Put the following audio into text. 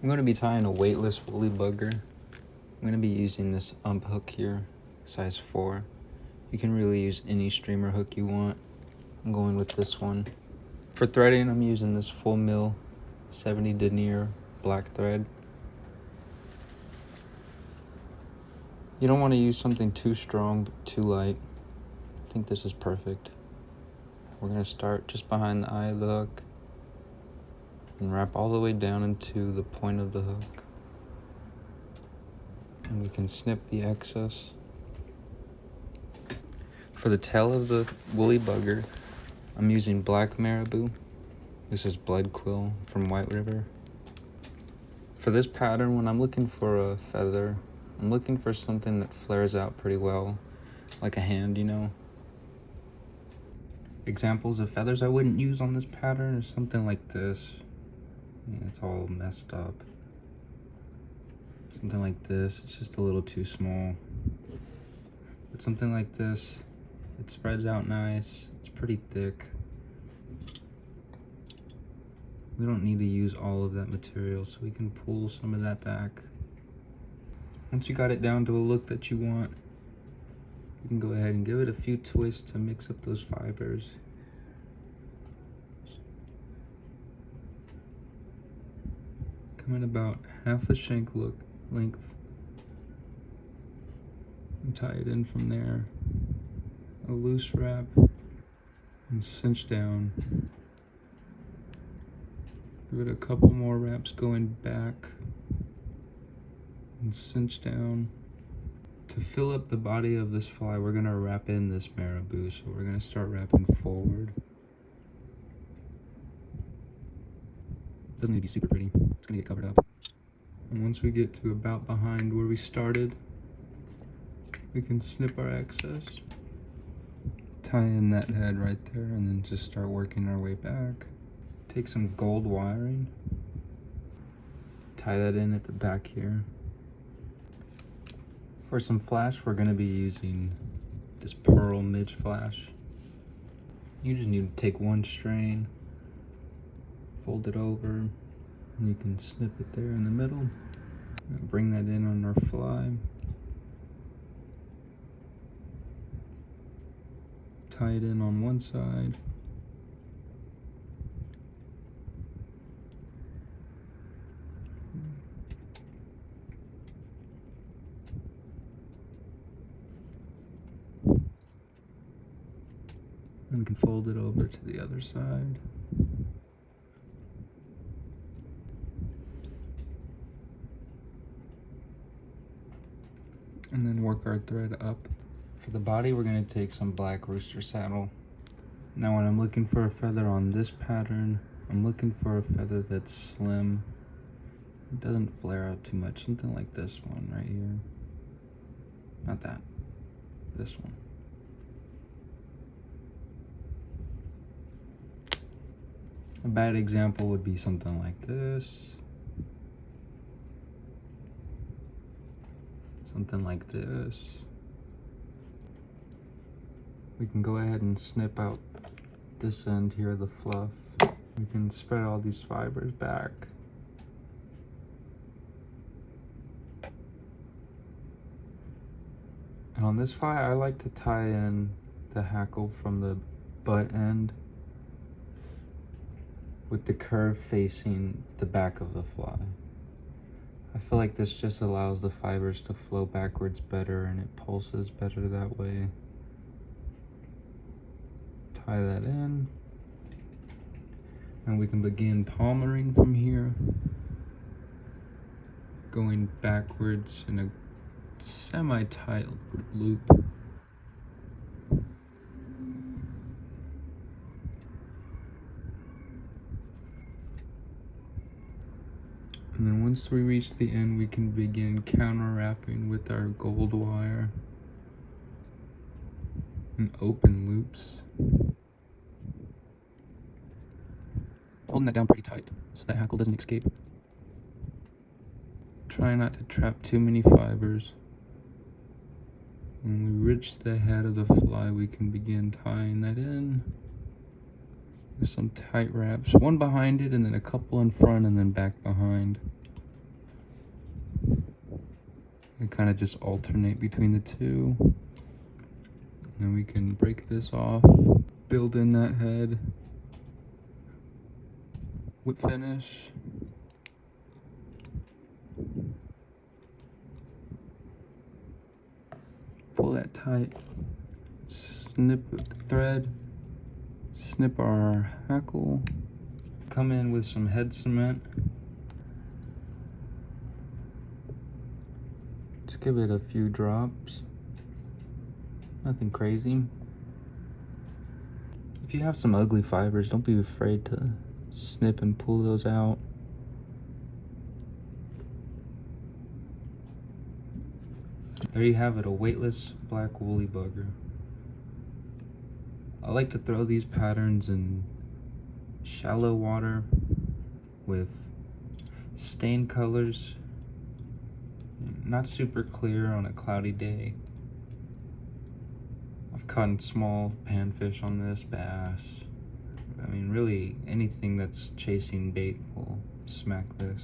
I'm going to be tying a weightless woolybugger. I'm going to be using this hook here, size 4. You can really use any streamer hook you want. I'm going with this one. For threading, I'm using this full mil 70 denier black thread. You don't want to use something too strong but too light. I think this is perfect. We're going to start just behind the eye of the hook and wrap all the way down into the point of the hook. And we can snip the excess. For the tail of the woolybugger, I'm using black marabou. This is blood quill from White River. For this pattern, when I'm looking for a feather, I'm looking for something that flares out pretty well, like a hand, you know. Examples of feathers I wouldn't use on this pattern is something like this. Yeah, it's all messed up. Something like this, it's just a little too small. But something like this, it spreads out nice, it's pretty thick. We don't need to use all of that material, so we can pull some of that back. Once you got it down to a look that you want, you can go ahead and give it a few twists to mix up those fibers. Come in about half a shank length and tie it in from there. A loose wrap and cinch down. Give it a couple more wraps going back and cinch down. To fill up the body of this fly, we're gonna wrap in this marabou, so we're gonna start wrapping forward. Doesn't need to be super pretty, it's gonna get covered up. And once we get to about behind where we started, we can snip our excess, tie in that head right there, and then just start working our way back. Take some gold wiring, tie that in at the back here. For some flash, we're going to be using this pearl midge flash. You just need to take one strain, fold it over, and you can snip it there in the middle. And bring that in on our fly. Tie it in on one side. And we can fold it over to the other side. And then work our thread up. For the body, we're going to take some black rooster saddle. Now when I'm looking for a feather on this pattern, I'm looking for a feather that's slim. It doesn't flare out too much. Something like this one right here. Not that. This one. A bad example would be something like this. Something like this. We can go ahead and snip out this end here, the fluff. We can spread all these fibers back. And on this fly, I like to tie in the hackle from the butt end with the curve facing the back of the fly. I feel like this just allows the fibers to flow backwards better and it pulses better that way. Tie that in. And we can begin palmering from here, going backwards in a semi-tight loop. And then once we reach the end, we can begin counter wrapping with our gold wire and open loops. Holding that down pretty tight so that hackle doesn't escape. Try not to trap too many fibers. When we reach the head of the fly, we can begin tying that in. There's some tight wraps, one behind it and then a couple in front and then back behind. and kind of just alternate between the two. And then we can break this off, build in that head, whip finish. Pull that tight, snip the thread, snip our hackle, come in with some head cement. Just give it a few drops, nothing crazy. If you have some ugly fibers, don't be afraid to snip and pull those out. There you have it, a weightless black woolly bugger. I like to throw these patterns in shallow water with stain colors, not super clear on a cloudy day. I've caught small panfish on this, bass. I mean, really anything that's chasing bait will smack this.